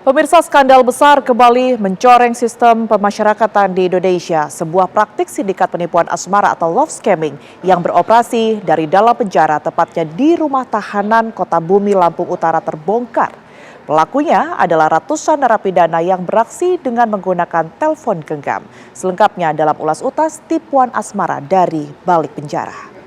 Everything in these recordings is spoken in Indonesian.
Pemirsa, skandal besar kembali mencoreng sistem pemasyarakatan di Indonesia. Sebuah praktik sindikat penipuan asmara atau love scamming yang beroperasi dari dalam penjara, tepatnya di rumah tahanan Kota Bumi, Lampung Utara terbongkar. Pelakunya adalah ratusan narapidana yang beraksi dengan menggunakan telepon genggam. Selengkapnya dalam ulas utas tipuan asmara dari balik penjara.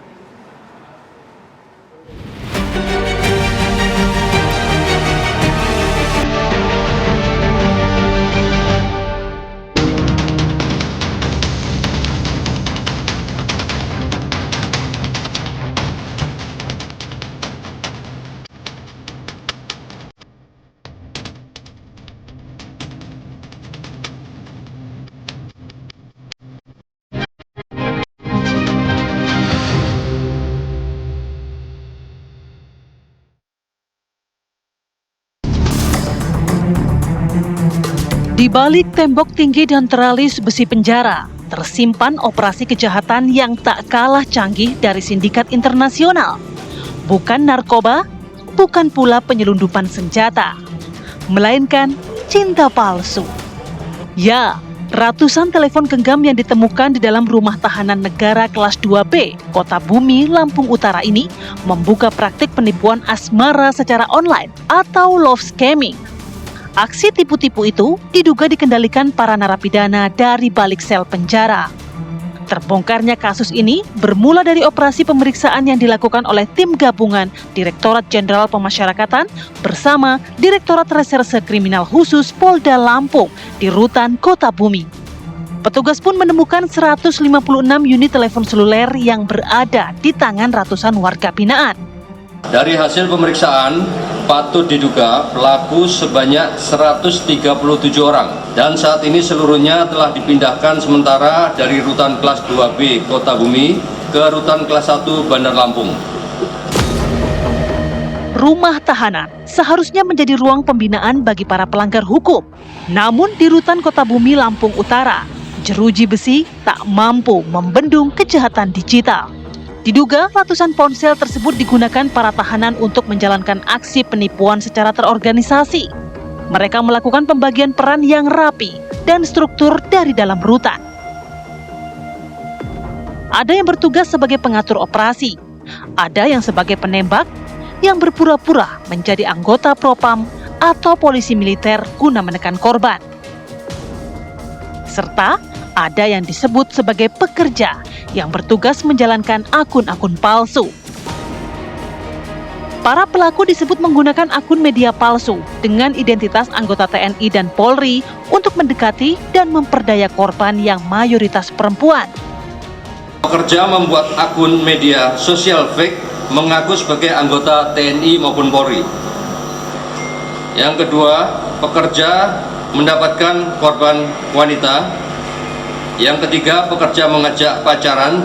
Di balik tembok tinggi dan teralis besi penjara, tersimpan operasi kejahatan yang tak kalah canggih dari sindikat internasional. Bukan narkoba, bukan pula penyelundupan senjata, melainkan cinta palsu. Ya, ratusan telepon genggam yang ditemukan di dalam rumah tahanan negara kelas 2B, Kota Bumi, Lampung Utara ini membuka praktik penipuan asmara secara online atau love scamming. Aksi tipu-tipu itu diduga dikendalikan para narapidana dari balik sel penjara. Terbongkarnya kasus ini bermula dari operasi pemeriksaan yang dilakukan oleh tim gabungan Direktorat Jenderal Pemasyarakatan bersama Direktorat Reserse Kriminal Khusus Polda Lampung di Rutan Kota Bumi. Petugas pun menemukan 156 unit telepon seluler yang berada di tangan ratusan warga binaan. Dari hasil pemeriksaan, patut diduga pelaku sebanyak 137 orang dan saat ini seluruhnya telah dipindahkan sementara dari Rutan Kelas 2B Kota Bumi ke Rutan Kelas 1 Bandar Lampung. Rumah tahanan seharusnya menjadi ruang pembinaan bagi para pelanggar hukum. Namun di Rutan Kota Bumi Lampung Utara, jeruji besi tak mampu membendung kejahatan digital. Diduga ratusan ponsel tersebut digunakan para tahanan untuk menjalankan aksi penipuan secara terorganisasi. Mereka melakukan pembagian peran yang rapi dan struktur dari dalam rutan. Ada yang bertugas sebagai pengatur operasi, ada yang sebagai penembak, yang berpura-pura menjadi anggota propam atau polisi militer guna menekan korban. Serta ada yang disebut sebagai pekerja yang bertugas menjalankan akun-akun palsu. Para pelaku disebut menggunakan akun media palsu dengan identitas anggota TNI dan Polri untuk mendekati dan memperdaya korban yang mayoritas perempuan. Pekerja membuat akun media sosial fake mengaku sebagai anggota TNI maupun Polri. Yang kedua, pekerja mendapatkan korban wanita. Yang ketiga, pekerja mengajak pacaran.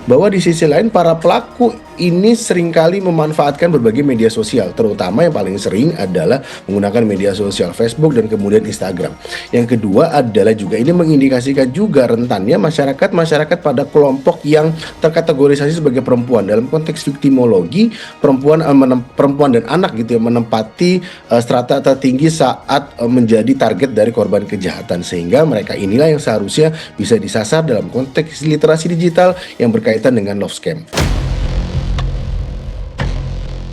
Bahwa di sisi lain para pelaku ini seringkali memanfaatkan berbagai media sosial, terutama yang paling sering adalah menggunakan media sosial Facebook dan kemudian Instagram. Yang kedua adalah juga ini mengindikasikan juga rentannya masyarakat pada kelompok yang terkategorisasi sebagai perempuan. Dalam konteks viktimologi, perempuan dan anak gitu ya, menempati strata tertinggi saat menjadi target dari korban kejahatan, sehingga mereka inilah yang seharusnya bisa disasar dalam konteks literasi digital yang berkaitan dengan love scam.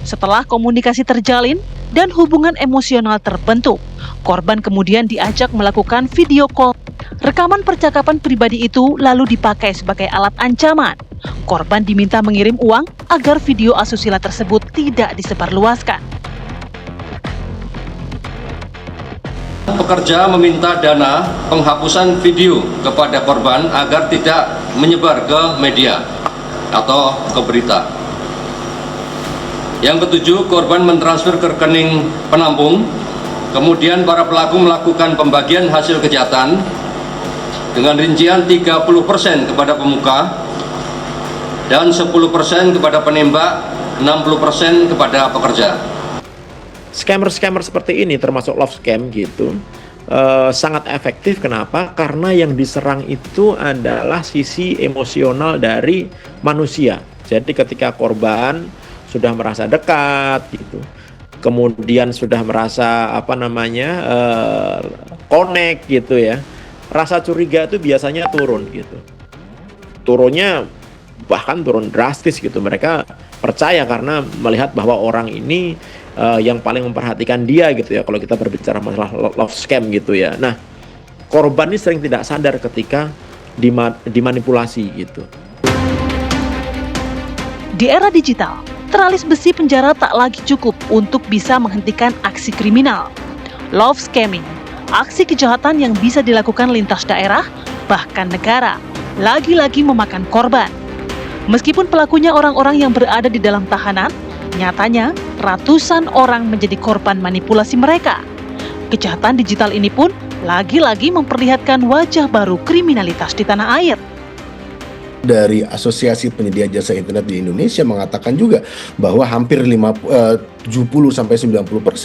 Setelah komunikasi terjalin dan hubungan emosional terbentuk, korban kemudian diajak melakukan video call. Rekaman percakapan pribadi itu lalu dipakai sebagai alat ancaman. Korban diminta mengirim uang agar video asusila tersebut tidak disebarluaskan. Pekerja meminta dana penghapusan video kepada korban agar tidak menyebar ke media atau ke berita. Yang ketujuh, korban mentransfer ke rekening penampung. Kemudian para pelaku melakukan pembagian hasil kejahatan dengan rincian 30% kepada pemuka dan 10% kepada penembak, 60% kepada pekerja. Scammer-scammer seperti ini termasuk love scam gitu sangat efektif. Kenapa? Karena yang diserang itu adalah sisi emosional dari manusia. Jadi ketika korban sudah merasa dekat gitu, kemudian sudah merasa connect gitu ya, rasa curiga itu biasanya turun gitu. Turunnya bahkan turun drastis gitu. Mereka percaya karena melihat bahwa orang ini yang paling memperhatikan dia gitu ya, kalau kita berbicara masalah love scam gitu ya. Nah, korban ini sering tidak sadar ketika dimanipulasi gitu. Di era digital, teralis besi penjara tak lagi cukup untuk bisa menghentikan aksi kriminal. Love scamming, aksi kejahatan yang bisa dilakukan lintas daerah, bahkan negara, lagi-lagi memakan korban. Meskipun pelakunya orang-orang yang berada di dalam tahanan, nyatanya ratusan orang menjadi korban manipulasi mereka. Kejahatan digital ini pun lagi-lagi memperlihatkan wajah baru kriminalitas di tanah air. Dari Asosiasi Penyedia Jasa Internet di Indonesia mengatakan juga bahwa hampir 70-90%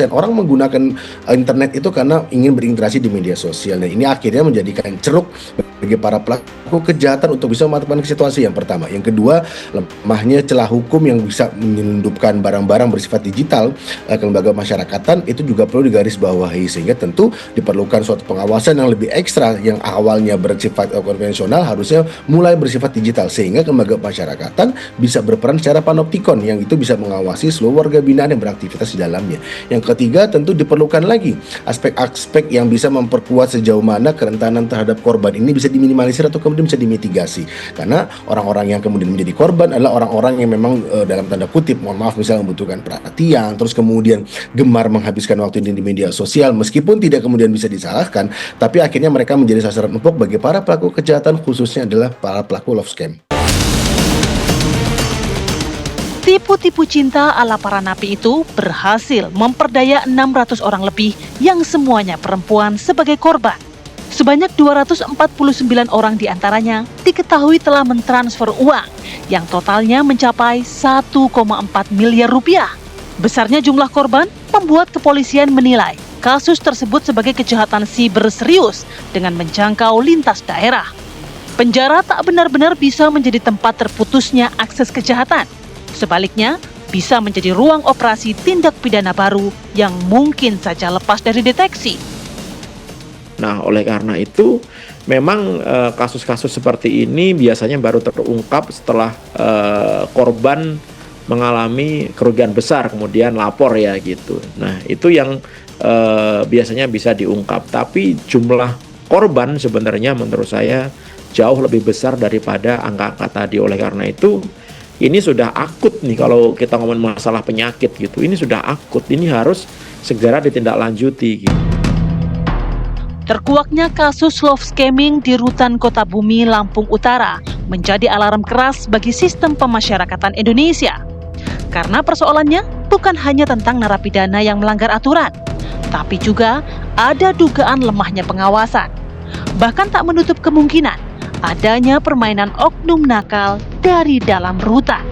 orang menggunakan internet itu karena ingin berinteraksi di media sosial. Nah, ini akhirnya menjadikan ceruk bagi para pelaku kejahatan untuk bisa memanfaatkan situasi yang pertama. Yang kedua, lemahnya celah hukum yang bisa menyelundupkan barang-barang bersifat digital ke lembaga masyarakatan itu juga perlu digarisbawahi, sehingga tentu diperlukan suatu pengawasan yang lebih ekstra yang awalnya bersifat konvensional harusnya mulai bersifat digital, sehingga lembaga masyarakatan bisa berperan secara panoptikon yang itu bisa mengawasi seluruh warga binaan yang beraktivitas di dalamnya. Yang ketiga, tentu diperlukan lagi aspek-aspek yang bisa memperkuat sejauh mana kerentanan terhadap korban ini bisa diminimalisir atau kemudian bisa dimitigasi. Karena orang-orang yang kemudian menjadi korban adalah orang-orang yang memang dalam tanda kutip, mohon maaf, misalnya membutuhkan perhatian, terus kemudian gemar menghabiskan waktu ini di media sosial, meskipun tidak kemudian bisa disalahkan, tapi akhirnya mereka menjadi sasaran empuk bagi para pelaku kejahatan, khususnya adalah para pelaku love scam. Tipu-tipu cinta ala para napi itu berhasil memperdaya 600 orang lebih yang semuanya perempuan sebagai korban. Sebanyak 249 orang diantaranya diketahui telah mentransfer uang yang totalnya mencapai 1,4 miliar rupiah. Besarnya jumlah korban membuat kepolisian menilai kasus tersebut sebagai kejahatan siber serius dengan menjangkau lintas daerah. Penjara tak benar-benar bisa menjadi tempat terputusnya akses kejahatan. Sebaliknya, bisa menjadi ruang operasi tindak pidana baru yang mungkin saja lepas dari deteksi. Nah, oleh karena itu, memang kasus-kasus seperti ini biasanya baru terungkap setelah korban mengalami kerugian besar, kemudian lapor ya gitu. Nah, itu yang biasanya bisa diungkap. Tapi jumlah korban sebenarnya menurut saya jauh lebih besar daripada angka-angka tadi. Oleh karena itu, ini sudah akut nih kalau kita ngomong masalah penyakit gitu. Ini sudah akut, ini harus segera ditindaklanjuti gitu. Terkuaknya kasus love scamming di Rutan Kota Bumi, Lampung Utara menjadi alarm keras bagi sistem pemasyarakatan Indonesia. Karena persoalannya bukan hanya tentang narapidana yang melanggar aturan, tapi juga ada dugaan lemahnya pengawasan. Bahkan tak menutup kemungkinan adanya permainan oknum nakal dari dalam rutan.